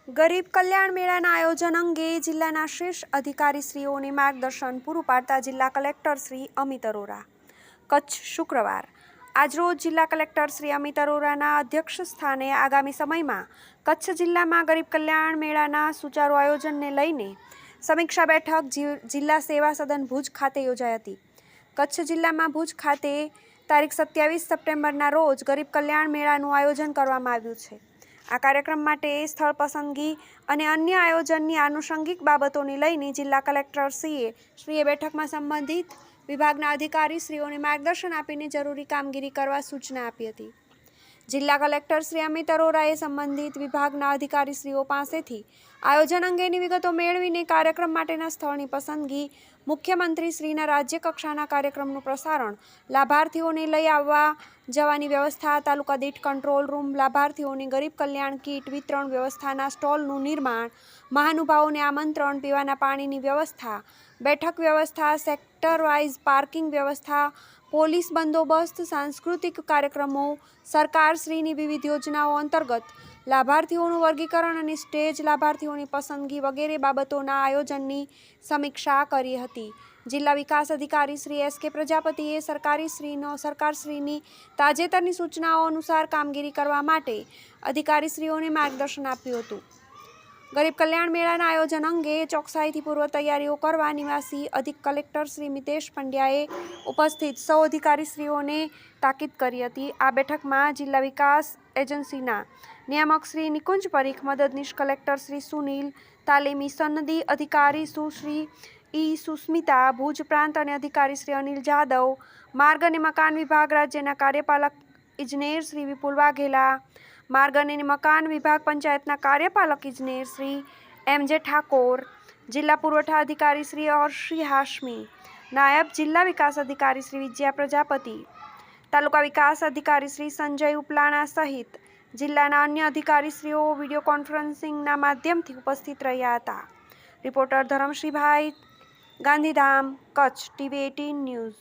ગરીબ કલ્યાણ મેળાના આયોજન અંગે જિલ્લાના શીર્ષ અધિકારીશ્રીઓને માર્ગદર્શન પૂરું પાડતા જિલ્લા કલેક્ટર શ્રી અમિત અરોરા. કચ્છ શુક્રવાર આજરોજ જિલ્લા કલેક્ટર શ્રી અમિત અરોરાના અધ્યક્ષસ્થાને આગામી સમયમાં કચ્છ જિલ્લામાં ગરીબ કલ્યાણ મેળાના સુચારુ આયોજનને લઈને સમીક્ષા બેઠક જિલ્લા સેવા સદન ભુજ ખાતે યોજાઈ હતી. કચ્છ જિલ્લામાં ભુજ ખાતે તારીખ 27 સપ્ટેમ્બરના રોજ ગરીબ કલ્યાણ મેળાનું આયોજન કરવામાં આવ્યું છે. આ કાર્યક્રમ માટે સ્થળ પસંદગી અને અન્ય આયોજનની આનુષંગિક બાબતોને લઈને જિલ્લા કલેક્ટરશ્રીએ બેઠકમાં સંબંધિત વિભાગના અધિકારીશ્રીઓને માર્ગદર્શન આપીને જરૂરી કામગીરી કરવા સૂચના આપી હતી. જિલ્લા કલેક્ટર શ્રી અમિત અરોરાએ સંબંધિત વિભાગના અધિકારીશ્રીઓ પાસેથી આયોજન અંગેની વિગતો મેળવીને કાર્યક્રમ માટેના સ્થળની પસંદગી, મુખ્યમંત્રીશ્રીના રાજ્ય કક્ષાના કાર્યક્રમનું પ્રસારણ, લાભાર્થીઓને લઈ આવવા જવાની વ્યવસ્થા, તાલુકા દીઠ કંટ્રોલ રૂમ, લાભાર્થીઓની ગરીબ કલ્યાણ કીટ વિતરણ વ્યવસ્થાના સ્ટોલનું નિર્માણ, મહાનુભાવોને આમંત્રણ, પીવાના પાણીની વ્યવસ્થા, બેઠક વ્યવસ્થા, સેક્ટર વાઇઝ પાર્કિંગ વ્યવસ્થા, પોલીસ બંદોબસ્ત, સાંસ્કૃતિક કાર્યક્રમો, સરકારશ્રીની વિવિધ યોજનાઓ અંતર્ગત લાભાર્થીઓનું વર્ગીકરણ અને સ્ટેજ લાભાર્થીઓની પસંદગી વગેરે બાબતોના આયોજનની સમીક્ષા કરી હતી. જિલ્લા વિકાસ અધિકારી શ્રી એસ કે પ્રજાપતિએ સરકારશ્રીની તાજેતરની સૂચનાઓ અનુસાર કામગીરી કરવા માટે અધિકારીશ્રીઓને માર્ગદર્શન આપ્યું હતું. ગરીબ કલ્યાણ મેળાના આયોજન અંગે ચોકસાઈથી પૂર્વ તૈયારીઓ કરવા નિવાસી અધિક કલેક્ટર શ્રી મિતેશ પંડ્યાએ ઉપસ્થિત સૌ અધિકારીશ્રીઓને તાકીદ કરી હતી. આ બેઠકમાં જિલ્લા વિકાસ એજન્સીના નિયામક શ્રી નિકુંજ પરીખ, મદદનીશ કલેક્ટર શ્રી સુનિલ, તાલીમી સનદી અધિકારી સુશ્રી ઈ સુસ્મિતા, ભુજ પ્રાંત અને અધિકારી શ્રી અનિલ જાદવ, માર્ગ અને મકાન વિભાગ રાજ્યના કાર્યપાલક ઇજનેર શ્રી વિપુલ વાઘેલા, માર્ગ અને મકાન વિભાગ પંચાયતના કાર્યપાલક ઇજનેર શ્રી એમ જે ઠાકોર, જિલ્લા પુરવઠા અધિકારી શ્રી અર્શી હાશમી, નાયબ જિલ્લા વિકાસ અધિકારી શ્રી વિજયા પ્રજાપતિ, તાલુકા વિકાસ અધિકારી શ્રી સંજય ઉપલાણા સહિત જિલ્લાના અન્ય અધિકારીશ્રીઓ વિડીયો કોન્ફરન્સિંગના માધ્યમથી ઉપસ્થિત રહ્યા હતા. Reporter Dharamshribhai, Gandhidham, Kutch, TV18 news.